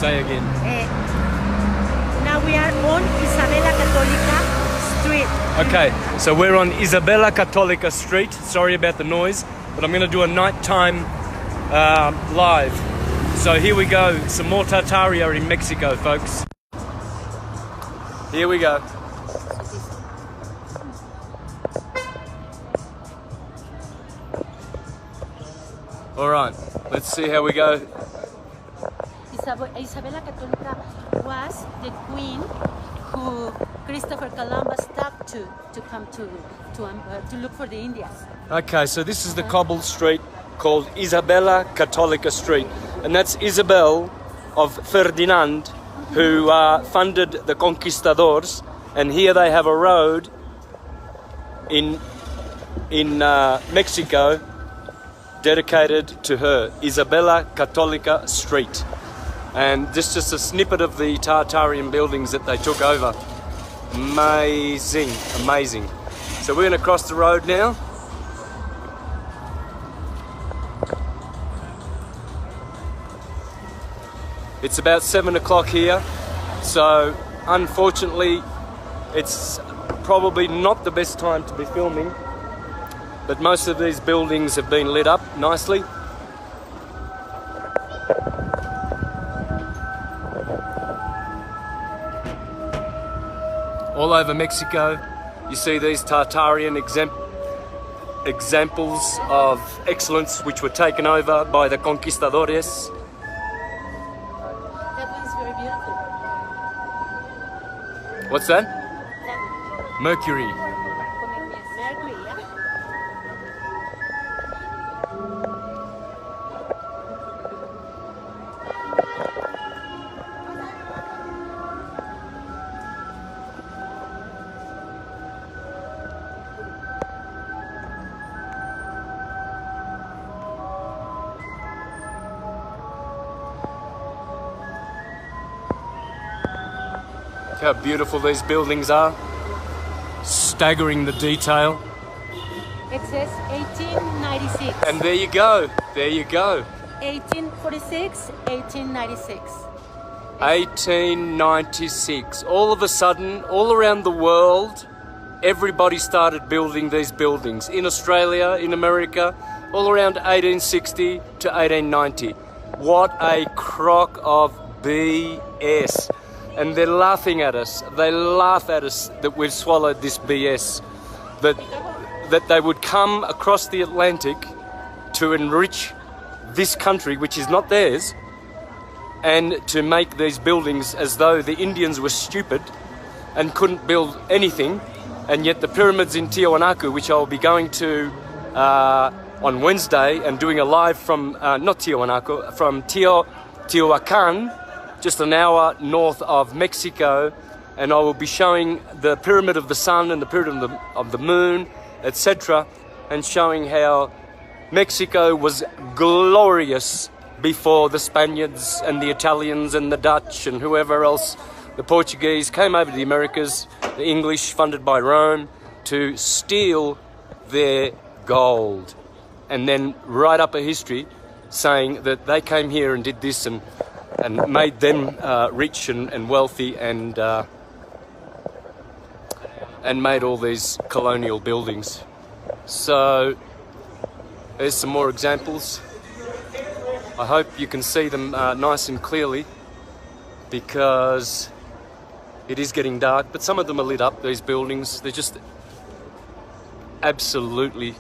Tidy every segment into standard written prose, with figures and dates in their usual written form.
Say again. Now we are on Isabella Catolica Street. Okay, so we're on Isabella Catolica Street. Sorry about the noise, but I'm going to do a nighttime live. So here we go, some more Tartaria in Mexico, folks. Here we go. All right, let's see how we go. Isabella Catolica was the queen who Christopher Columbus talked to come to look for the Indians. Okay, so this is the cobbled street called Isabella Catolica Street, and that's Isabel of Ferdinand, who funded the conquistadors, and here they have a road in Mexico dedicated to her, Isabella Catolica Street. And this is just a snippet of the Tartarian buildings that they took over. Amazing, amazing. So we're going to cross the road now. It's about 7 o'clock here, so unfortunately it's probably not the best time to be filming, but most of these buildings have been lit up nicely. All over Mexico, you see these Tartarian examples of excellence which were taken over by the conquistadores. That one's very beautiful. What's that? Mercury. Mercury, yeah. How beautiful these buildings are. Staggering the detail. It says 1896. And there you go. There you go. 1846, 1896. 1896. All of a sudden, all around the world, everybody started building these buildings. In Australia, in America, all around 1860 to 1890. What a crock of BS. And they're laughing at us. They laugh at us that we've swallowed this BS. That they would come across the Atlantic to enrich this country, which is not theirs, and to make these buildings as though the Indians were stupid and couldn't build anything. And yet the pyramids in Tiwanaku, which I'll be going to on Wednesday and doing a live from, not Tiwanaku, from Teotihuacan, just an hour north of Mexico, and I will be showing the Pyramid of the Sun and the Pyramid of the Moon, etc., and showing how Mexico was glorious before the Spaniards and the Italians and the Dutch and whoever else, the Portuguese, came over to the Americas, the English, funded by Rome, to steal their gold. And then write up a history saying that they came here and did this and made them rich and wealthy and made all these colonial buildings. So there's some more examples. I hope you can see them nice and clearly, because it is getting dark, but some of them are lit up, these buildings. They're just absolutely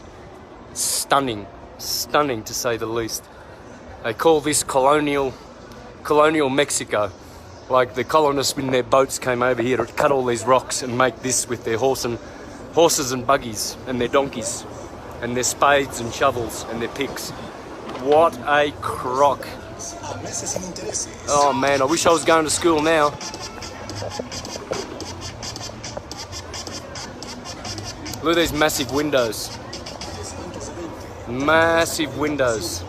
stunning to say the least. They call this colonial Mexico. Like the colonists in their boats came over here to cut all these rocks and make this with their horses and buggies and their donkeys and their spades and shovels and their picks. What a crock. Oh man, I wish I was going to school now. Look at these massive windows. Massive windows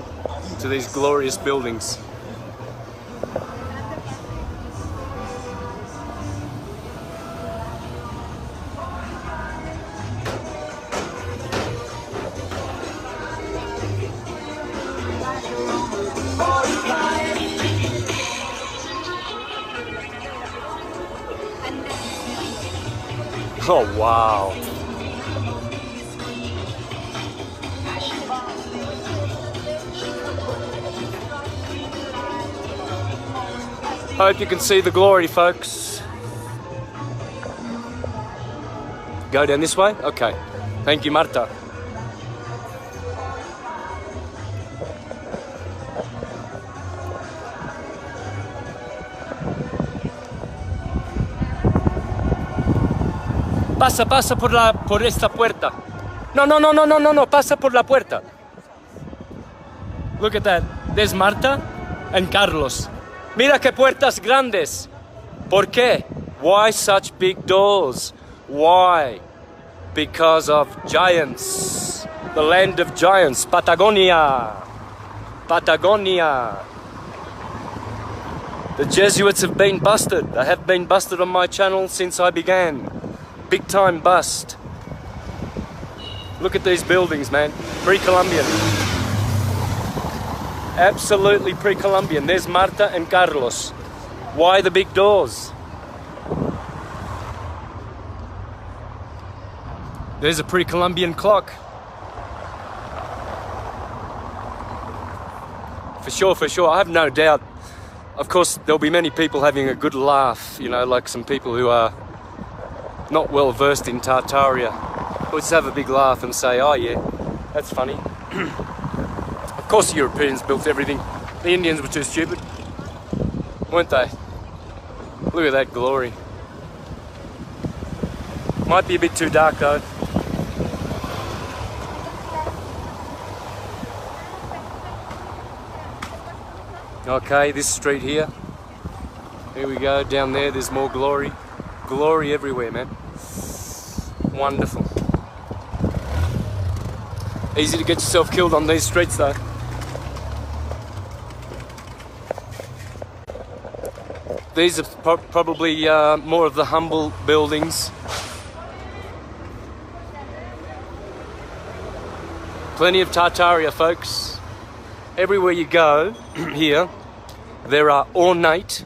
to these glorious buildings. Oh, wow. Hope you can see the glory, folks. Go down this way? Okay. Thank you, Marta. Pasa por esta puerta. No, pasa por la puerta. Look at that. There's Marta and Carlos. Mira qué puertas grandes. ¿Por qué? Why such big doors? Why? Because of giants. The land of giants. Patagonia. Patagonia. The Jesuits have been busted. They have been busted on my channel since I began. Big time bust. Look at these buildings, man. Pre-Columbian. Absolutely pre-Columbian. There's Marta and Carlos. Why the big doors? There's a pre-Columbian clock. For sure. I have no doubt. Of course, there'll be many people having a good laugh, you know, like some people who are not well versed in Tartaria. We'll just have a big laugh and say, oh yeah, that's funny. Of course the Europeans built everything. The Indians were too stupid, weren't they? Look at that glory. Might be a bit too dark though. Okay, this street here. Here we go, down there, there's more glory. Glory everywhere, man. Wonderful. Easy to get yourself killed on these streets though. These are probably more of the humble buildings. Plenty of Tartaria, folks. Everywhere you go here, there are ornate,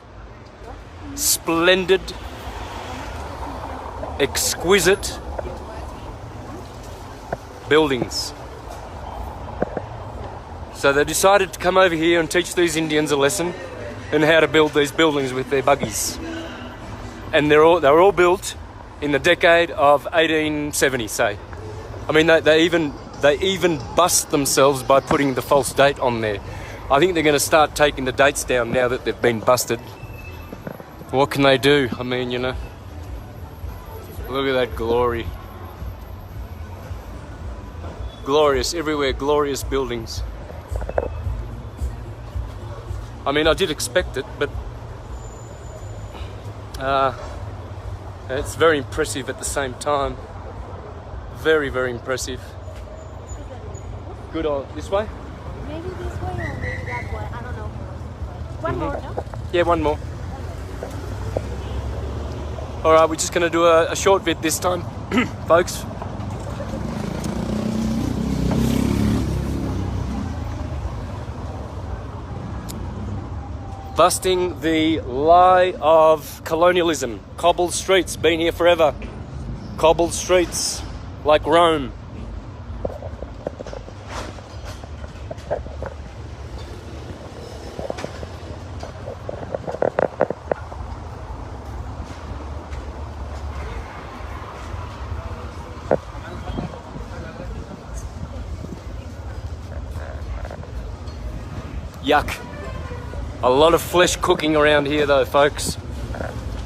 splendid, exquisite buildings. So they decided to come over here and teach these Indians a lesson in how to build these buildings with their buggies. And they were all built in the decade of 1870, say. I mean, they even bust themselves by putting the false date on there. I think they're going to start taking the dates down now that they've been busted. What can they do? I mean, you know. Look at that glory. Glorious, everywhere, glorious buildings. I mean, I did expect it, but it's very impressive at the same time. Very, very impressive. Good on this way? Maybe this way or maybe that way. I don't know. One more, no? Yeah, one more. Alright, we're just going to do a short vid this time, folks. Busting the lie of colonialism. Cobbled streets, been here forever. Cobbled streets, like Rome. Yuck. A lot of flesh cooking around here though, folks.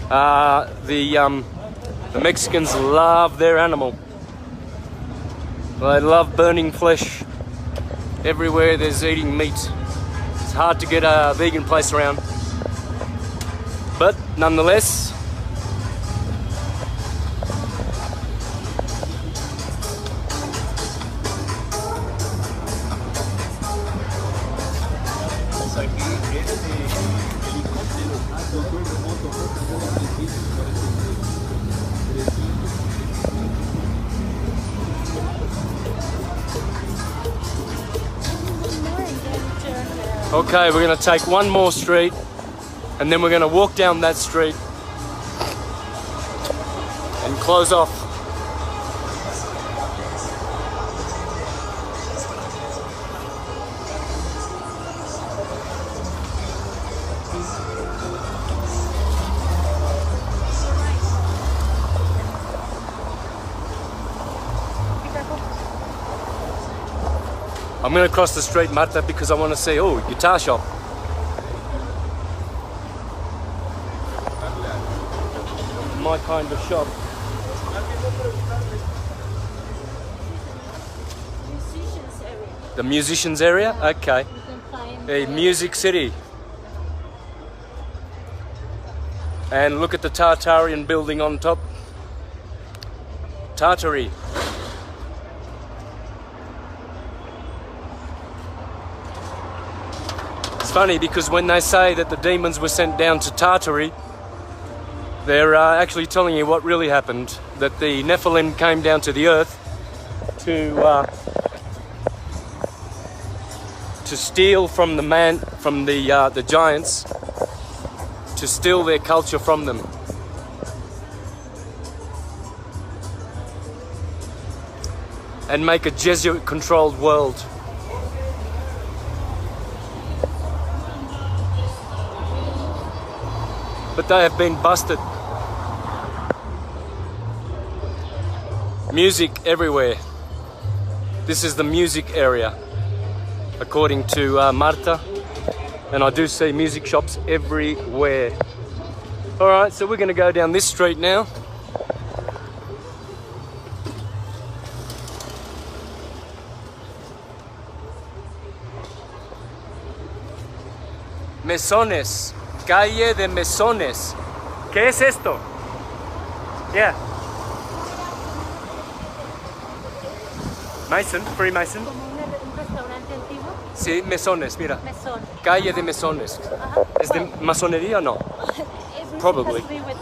The Mexicans love their animal. They love burning flesh. Everywhere there's eating meat. It's hard to get a vegan place around. But nonetheless, okay, we're going to take one more street and then we're going to walk down that street and close off. I'm going to cross the street, Marta, because I want to see, oh, guitar shop. My kind of shop. Musicians area. The musicians area? Okay. You can find A music city. And look at the Tartarian building on top. Tartary. It's funny because when they say that the demons were sent down to Tartary, they're actually telling you what really happened. That the Nephilim came down to the earth to steal from the giants, to steal their culture from them. And make a Jesuit-controlled world. But they have been busted. Music everywhere. This is the music area, according to Marta. And I do see music shops everywhere. All right, so we're going to go down this street now. Mesones, calle de Mesones. ¿Qué es esto? Yeah. Mason, Freemason. como un restaurante antiguo. Sí, Mesones, mira. Mesón. Calle de Mesones. Ajá. ¿Es de masonería o no? Everything Probably. has to be with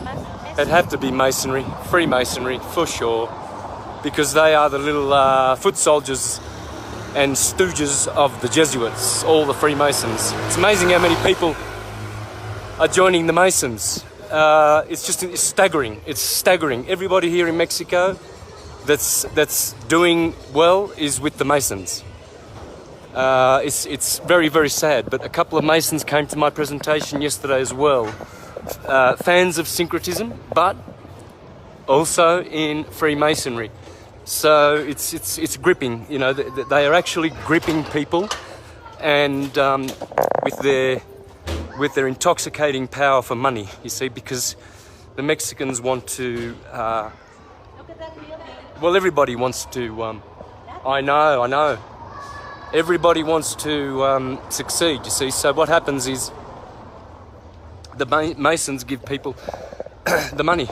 It'd have to be masonry, Freemasonry, for sure. Because they are the little foot soldiers and stooges of the Jesuits, all the Freemasons. It's amazing how many people are joining the Masons. It's staggering. It's staggering. Everybody here in Mexico that's doing well is with the Masons. It's very, very sad, but a couple of Masons came to my presentation yesterday as well. Fans of syncretism, but also in Freemasonry. So it's gripping, you know, they are actually gripping people, and with their intoxicating power for money, you see, because the Mexicans want to, well, everybody wants to, I know, everybody wants to succeed, you see. So what happens is the Masons give people the money.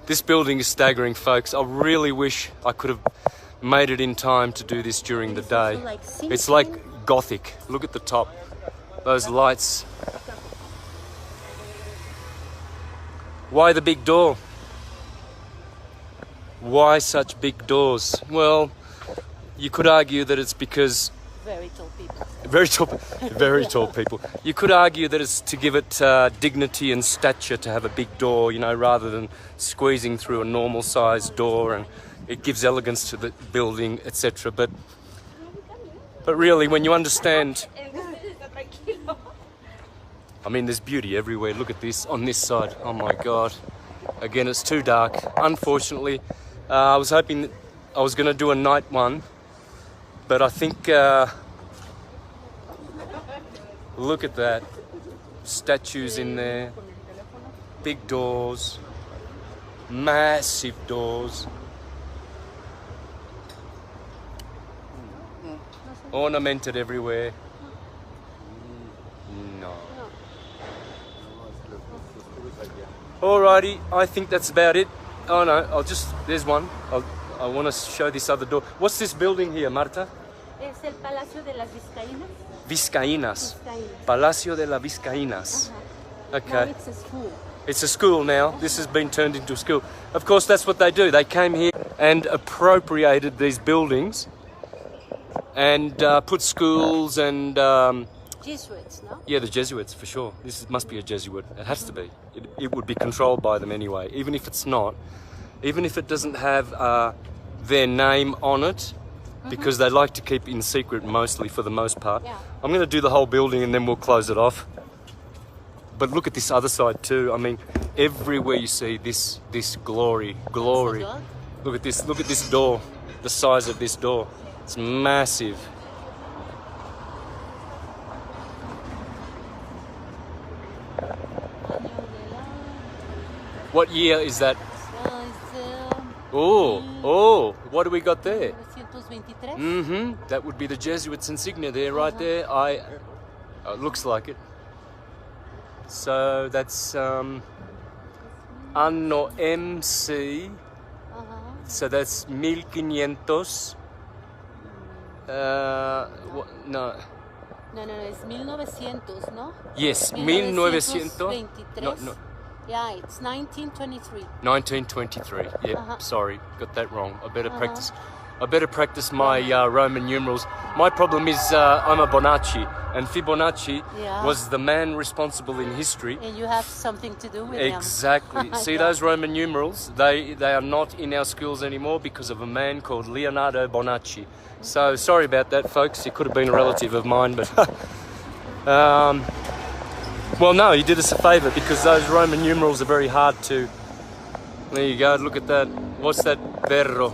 This building is staggering, folks. I really wish I could have made it in time to do this during the day. It's like Gothic. Look at the top. Those lights. Why the big door? Why such big doors? Well, you could argue that it's because... Very tall people. Very tall people. You could argue that it's to give it dignity and stature to have a big door, you know, rather than squeezing through a normal sized door, and it gives elegance to the building, etc. But really, when you understand, I mean, there's beauty everywhere. Look at this on this side. Oh my God. Again, it's too dark. Unfortunately, I was hoping that I was going to do a night one, but I think... look at that. Statues in there. Big doors. Massive doors. Ornamented everywhere. No. Alrighty, I think that's about it. Oh no, there's one. I want to show this other door. What's this building here, Marta? Es el Palacio de las Vizcaínas. Vizcaínas. Palacio de las Vizcaínas. Okay. Now it's a school. It's a school now. This has been turned into a school. Of course, that's what they do. They came here and appropriated these buildings and put schools and... Jesuits, no? Yeah, the Jesuits, for sure. This must be a Jesuit. It has to be. It would be controlled by them anyway. Even if it's not, even if it doesn't have their name on it, because they like to keep in secret mostly, for the most part. Yeah. I'm going to do the whole building and then we'll close it off. But look at this other side too. I mean, everywhere you see this glory. Look at this door, the size of this door. It's massive. What year is that? It's, Oh, what do we got there? 1923. That would be the Jesuits Insignia there, right there. Looks like it. So that's Anno MC. So that's 1500. No. No, it's 1900, no? Yes, 1900. 1923. No. Yeah, it's 1923. 1923. Yeah, sorry, got that wrong. I better practice. I better practice my Roman numerals. My problem is I'm a Bonacci, and Fibonacci was the man responsible in history. And you have something to do with Exactly. him. See those Roman numerals? They are not in our schools anymore because of a man called Leonardo Bonacci. So sorry about that, folks. He could have been a relative of mine, but well, no, he did us a favour because those Roman numerals are very hard to. There you go. Look at that. What's that? Verro.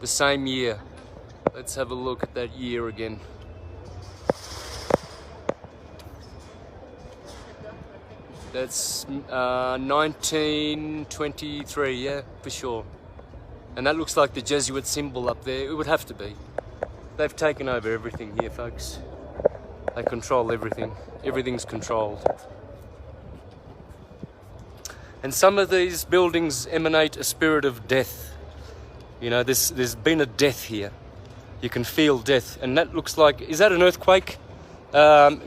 The same year. Let's have a look at that year again. That's 1923, yeah, for sure. And that looks like the Jesuit symbol up there. It would have to be. They've taken over everything here, folks. They control everything. Everything's controlled. And some of these buildings emanate a spirit of death. You know, there's been a death here. You can feel death. And that looks like, is that an earthquake? No,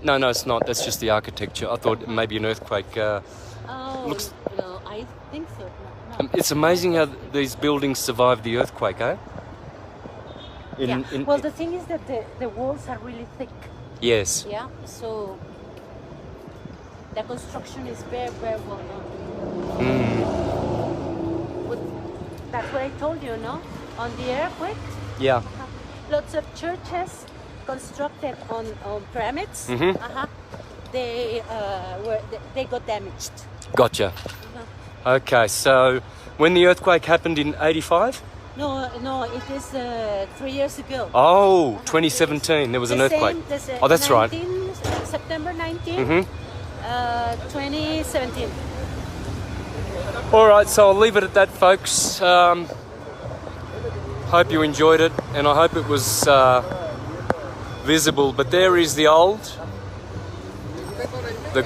it's not. That's just the architecture. I thought maybe an earthquake. No, I think so. No. It's amazing how these buildings survived the earthquake, eh? Well, the thing is that the walls are really thick. Yes. Yeah, so the construction is very, very well done. That's what I told you, no? On the earthquake. Yeah. Lots of churches constructed on pyramids. They got damaged. Gotcha. Okay, so when the earthquake happened in 85? No, it is 3 years ago. Oh, 2017, there was an earthquake. Oh, that's right. September 19, 2017. All right, so I'll leave it at that, folks. Hope you enjoyed it, and I hope it was visible. But there is the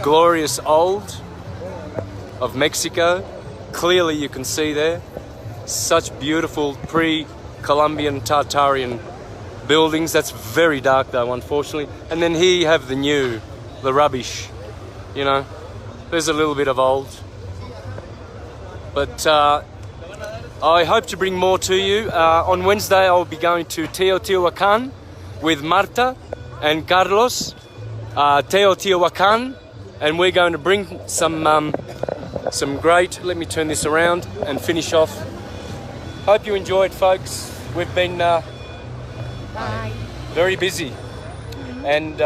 glorious old of Mexico. Clearly you can see there. Such beautiful pre-Columbian Tartarian buildings. That's very dark though, unfortunately. And then here you have the new, the rubbish. You know, there's a little bit of old. But I hope to bring more to you. On Wednesday I'll be going to Teotihuacan with Marta and Carlos. Teotihuacan, and we're going to bring some great, let me turn this around and finish off. Hope you enjoyed, folks. We've been very busy, and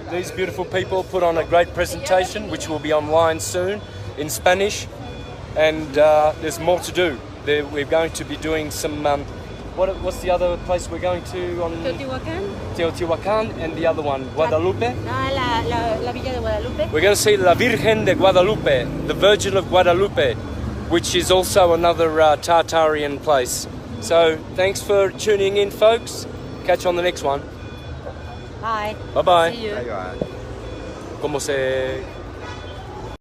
these beautiful people put on a great presentation which will be online soon in Spanish, and there's more to do. We're going to be doing some what's the other place we're going to on Teotihuacan, and the other one, Guadalupe. La Villa de Guadalupe. We're going to see La Virgen de Guadalupe, the Virgin of Guadalupe, which is also another Tartarian place. So thanks for tuning in, folks. Catch you on the next one. Bye. Bye-bye. See you. ¿Cómo se